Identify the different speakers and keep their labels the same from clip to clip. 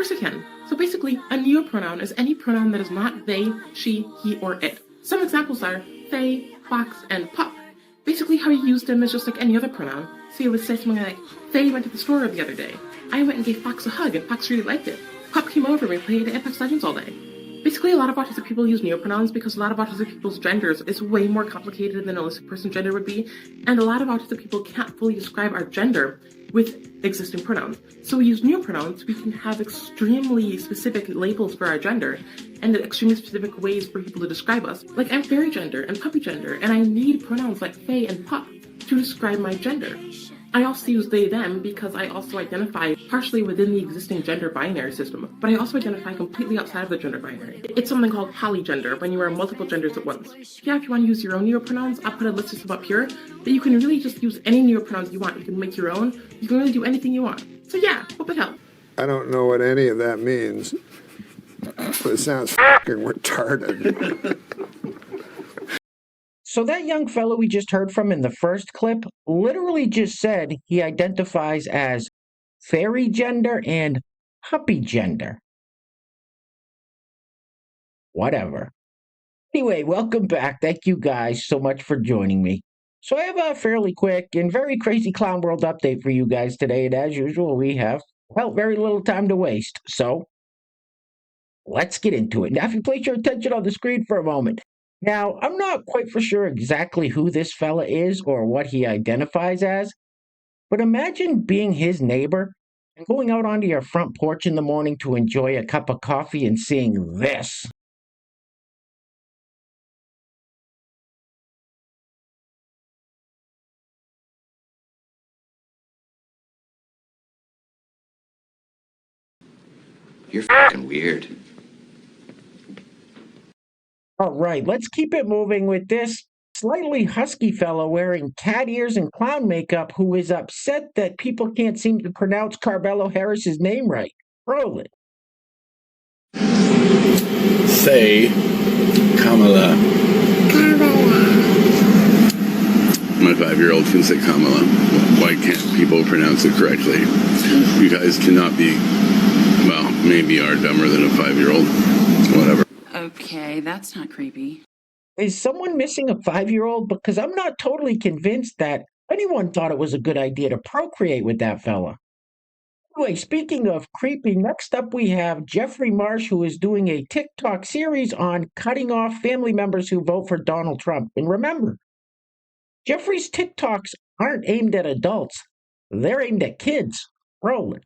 Speaker 1: course it can. So basically, a neopronoun is any pronoun that is not they, she, he, or it. Some examples are they, fox, and pup. Basically, how you use them is just like any other pronoun. So you would say something like, Faye went to the store the other day. I went and gave Fox a hug, and Fox really liked it. Pup came over and we played Apex Legends all day. Basically, a lot of autistic people use neopronouns because a lot of autistic people's genders is way more complicated than a holistic person's gender would be, and a lot of autistic people can't fully describe our gender with existing pronouns. So we use neopronouns, we can have extremely specific labels for our gender, and extremely specific ways for people to describe us. Like, I'm fairy gender and puppy gender, and I need pronouns like fae and pup to describe my gender. I also use they, them because I also identify partially within the existing gender binary system, but I also identify completely outside of the gender binary. It's something called polygender, when you are multiple genders at once. Yeah, if you want to use your own neopronouns, I'll put a list of them up here, but you can really just use any neopronouns you want. You can make your own. You can really do anything you want. So yeah, hope it helps.
Speaker 2: I don't know what any of that means, but it sounds fucking retarded.
Speaker 3: So that young fellow we just heard from in the first clip literally just said he identifies as fairy gender and puppy gender. Whatever. Anyway, welcome back. Thank you guys so much for joining me. So I have a fairly quick and very crazy clown world update for you guys today. And as usual, we have, well, very little time to waste. So let's get into it. Now, if you place your attention on the screen for a moment. Now, I'm not quite for sure exactly who this fella is or what he identifies as, but imagine being his neighbor and going out onto your front porch in the morning to enjoy a cup of coffee and seeing this.
Speaker 4: You're fucking weird.
Speaker 3: All right, let's keep it moving with this slightly husky fellow wearing cat ears and clown makeup who is upset that people can't seem to pronounce Carmelo Harris's name right. Roll it.
Speaker 5: Say Kamala. My 5-year-old can say Kamala. Why can't people pronounce it correctly? You guys cannot be, well, maybe are dumber than a 5-year-old. Whatever.
Speaker 6: Okay, that's not creepy.
Speaker 3: Is someone missing a 5-year-old? Because I'm not totally convinced that anyone thought it was a good idea to procreate with that fella. Anyway, speaking of creepy, next up we have Jeffrey Marsh, who is doing a TikTok series on cutting off family members who vote for Donald Trump. And remember, Jeffrey's TikToks aren't aimed at adults. They're aimed at kids. Roll it.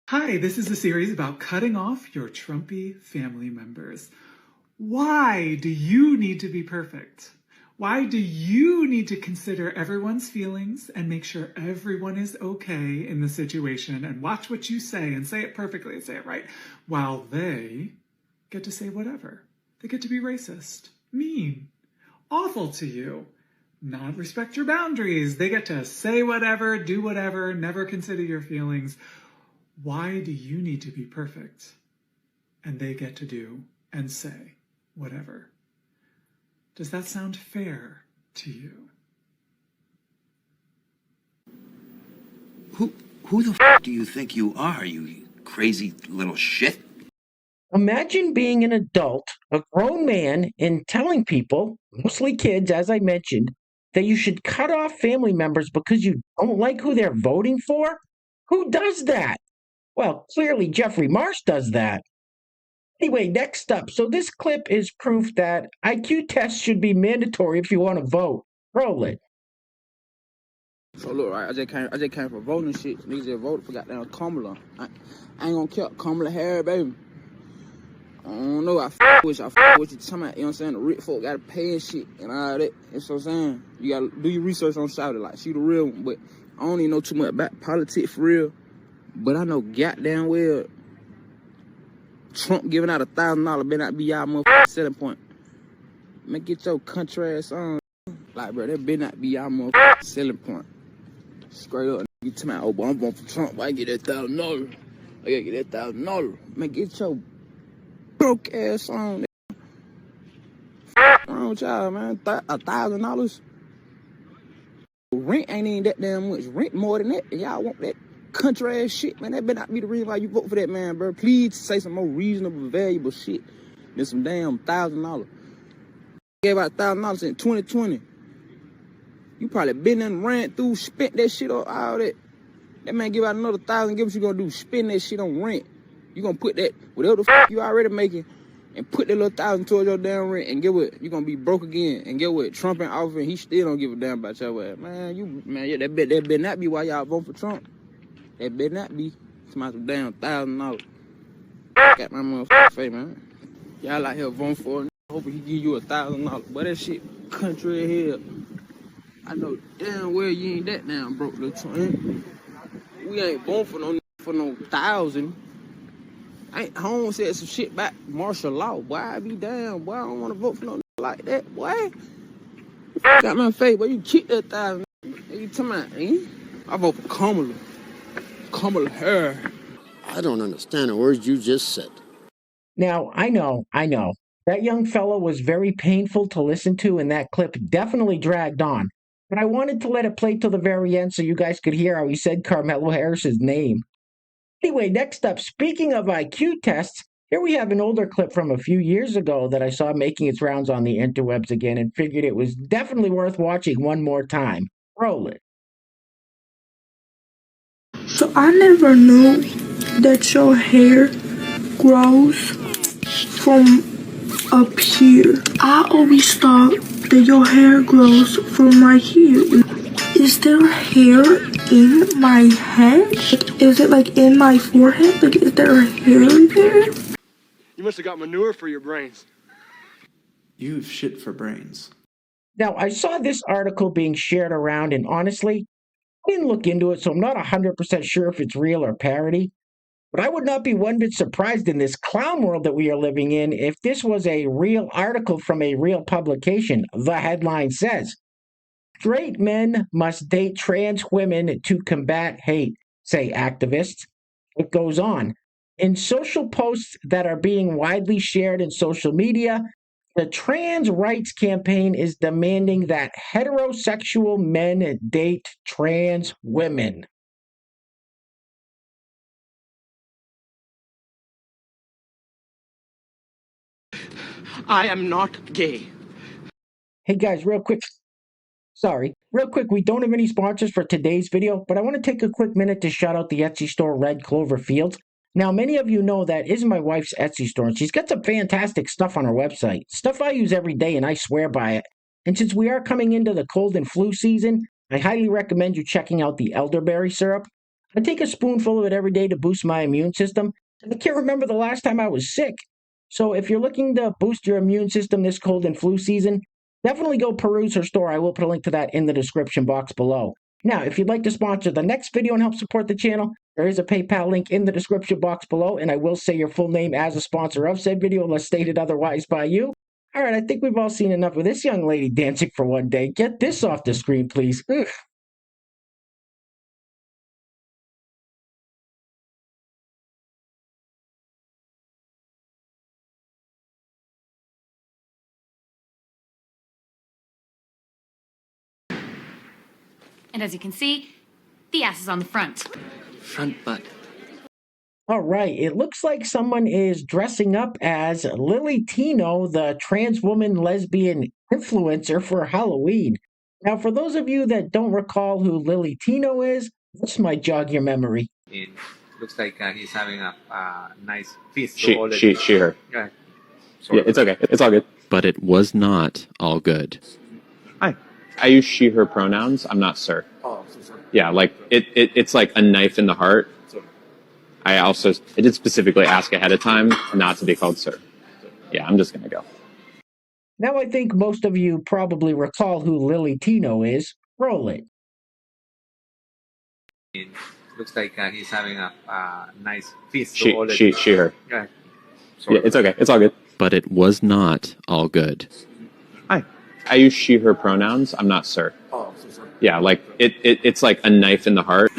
Speaker 7: Hi, this is a series about cutting off your Trumpy family members. Why do you need to be perfect? Why do you need to consider everyone's feelings and make sure everyone is okay in the situation and watch what you say and say it perfectly and say it right, while they get to say whatever? They get to be racist, mean, awful to you, not respect your boundaries. They get to say whatever, do whatever, never consider your feelings. Why do you need to be perfect? And they get to do and say whatever. Does that sound fair to you?
Speaker 4: Who the f*** do you think you are, you crazy little shit?
Speaker 3: Imagine being an adult, a grown man, and telling people, mostly kids, as I mentioned, that you should cut off family members because you don't like who they're voting for? Who does that? Well, clearly Jeffrey Marsh does that. Anyway, next up. So this clip is proof that IQ tests should be mandatory if you want to vote. Roll it.
Speaker 8: So look, right, I just came for voting shit. Niggas just voted for goddamn Kamala. I ain't gonna kill Kamala Harris, baby. I don't know, I f*** with you. I f*** with you. Talking about, you know what I'm saying? The rich folk gotta pay and shit and all that. You know what I'm saying? You gotta do your research on Shawty, like, she the real one. But I don't even know too much about politics for real. But I know goddamn well Trump giving out $1,000 better not be y'all motherfucking selling point. Man, get your country ass on. Like, bro, that better not be y'all motherfucking selling point. Straight up, you tell me, oh, boy, I'm voting for Trump. I get that $1,000. I gotta get that $1,000. Man, get your broke ass on. What's wrong with y'all, man? $1,000? Rent ain't even that damn much. Rent more than that, and y'all want that. country ass shit, man. That better not be the reason why you vote for that man, bro. Please say some more reasonable, valuable shit than some damn $1,000. Gave out $1,000 in 2020. You probably been and ran through, spent that shit on all that. That man give out another $1,000. Guess what you gonna do? Spend that shit on rent. You gonna put that whatever the fuck you already making, and put that little $1,000 towards your damn rent, and get what? You gonna be broke again. And get what? Trump in office, and he still don't give a damn about your ass, man. Yeah, that better not be why y'all vote for Trump. That better not be. It's my damn $1,000. Got my motherfucking face, man. Y'all out here voting for him. Hoping he give you $1,000. But that shit country as hell. I know damn well you ain't that damn broke, little Trump. We ain't voting for no 1,000. Home said some shit about martial law. Boy, I be damn. Boy, I don't want to vote for no like that. Boy, got my face. Boy, you keep that 1,000. You talking about, eh? I vote for Kamala. Kamala Harris.
Speaker 9: I don't understand a word you just said.
Speaker 3: Now, I know. That young fellow was very painful to listen to, and that clip definitely dragged on. But I wanted to let it play till the very end so you guys could hear how he said Carmelo Harris's name. Anyway, next up, speaking of IQ tests, here we have an older clip from a few years ago that I saw making its rounds on the interwebs again and figured it was definitely worth watching one more time. Roll it.
Speaker 10: So I never knew that your hair grows from up here. I always thought that your hair grows from right here. Is there hair in my head? Is it like in my forehead? Like, is there hair there?
Speaker 11: You must have got manure for your brains.
Speaker 12: You've shit for brains.
Speaker 3: Now, I saw this article being shared around, and honestly, I didn't look into it, so I'm not 100% sure if it's real or parody. But I would not be one bit surprised in this clown world that we are living in if this was a real article from a real publication. The headline says, "Straight men must date trans women to combat hate," say activists. It goes on. In social posts that are being widely shared in social media, the trans rights campaign is demanding that heterosexual men date trans women.
Speaker 11: I am not gay.
Speaker 3: Hey guys, real quick, we don't have any sponsors for today's video, but I want to take a quick minute to shout out the Etsy store Red Clover Fields. Now, many of you know that is my wife's Etsy store, and she's got some fantastic stuff on her website. Stuff I use every day, and I swear by it. And since we are coming into the cold and flu season, I highly recommend you checking out the elderberry syrup. I take a spoonful of it every day to boost my immune system, and I can't remember the last time I was sick. So if you're looking to boost your immune system this cold and flu season, definitely go peruse her store. I will put a link to that in the description box below. Now, if you'd like to sponsor the next video and help support the channel, there is a PayPal link in the description box below, and I will say your full name as a sponsor of said video unless stated otherwise by you. All right, I think we've all seen enough of this young lady dancing for one day. Get this off the screen, please. Ugh.
Speaker 13: And as you can see, the ass is on the front.
Speaker 12: Front butt.
Speaker 3: All right, it looks like someone is dressing up as Lily Tino, the trans woman lesbian influencer, for Halloween. Now, for those of you that don't recall who Lily Tino is, this might jog your memory.
Speaker 14: It looks like he's having a nice feast.
Speaker 15: She, her.
Speaker 14: Yeah,
Speaker 15: Yeah, it's okay. It's all good. But it was not all good. Hi. I use she, her pronouns. I'm not sir.
Speaker 14: Oh, so sorry.
Speaker 15: Yeah, like it's like a knife in the heart. I did specifically ask ahead of time not to be called sir. Yeah, I'm just gonna go.
Speaker 3: Now I think most of you probably recall who Lily Tino is. Roll it.
Speaker 14: It looks like he's having a nice feast.
Speaker 15: She, her.
Speaker 14: Yeah,
Speaker 15: Yeah, it's okay. It's all good. But it was not all good. Hi. I use she, her pronouns. I'm not sir.
Speaker 14: Oh, so sorry.
Speaker 15: Yeah, like it's like a knife in the heart.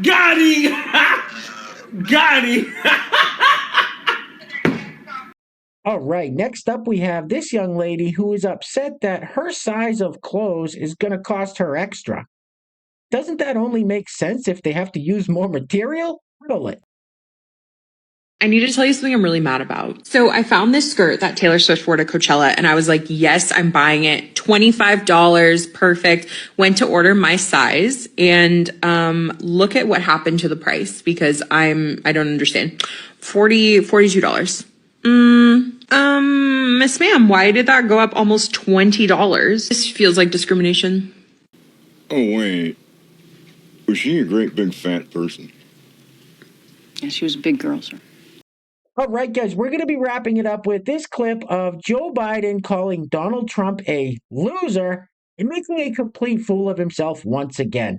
Speaker 11: Got him! Got him!
Speaker 3: All right, next up we have this young lady who is upset that her size of clothes is going to cost her extra. doesn't that only make sense if they have to use more material? Riddle it.
Speaker 16: I need to tell you something I'm really mad about. So I found this skirt that Taylor Swift wore to Coachella, and I was like, yes, I'm buying it. $25, perfect. Went to order my size, and look at what happened to the price, because I don't understand. $42. Miss Ma'am, why did that go up almost $20? This feels like discrimination.
Speaker 17: Oh, wait. Was she a great big fat person?
Speaker 6: Yeah, she was a big girl, sir.
Speaker 3: All right, guys, we're going to be wrapping it up with this clip of Joe Biden calling Donald Trump a loser and making a complete fool of himself once again.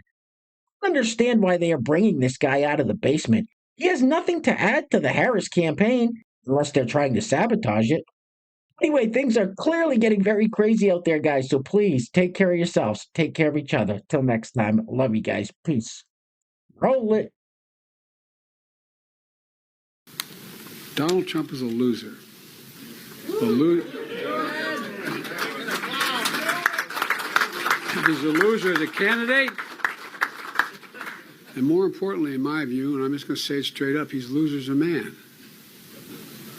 Speaker 3: I understand why they are bringing this guy out of the basement. He has nothing to add to the Harris campaign, unless they're trying to sabotage it. Anyway, things are clearly getting very crazy out there, guys, so please take care of yourselves. Take care of each other. Till next time, love you guys. Peace. Roll it.
Speaker 18: Donald Trump is a loser. He's a loser as a candidate. And more importantly, in my view, and I'm just going to say it straight up, he's a loser as a man.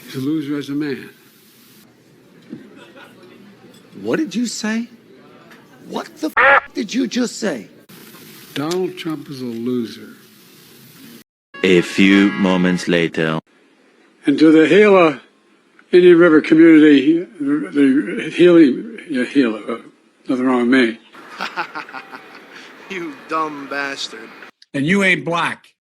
Speaker 18: He's a loser as a man.
Speaker 4: What did you say? What the did you just say?
Speaker 18: Donald Trump is a loser.
Speaker 19: A few moments later.
Speaker 18: And to the Gila Indian River community, the Gila, nothing wrong with me.
Speaker 20: You dumb bastard.
Speaker 18: And you ain't black.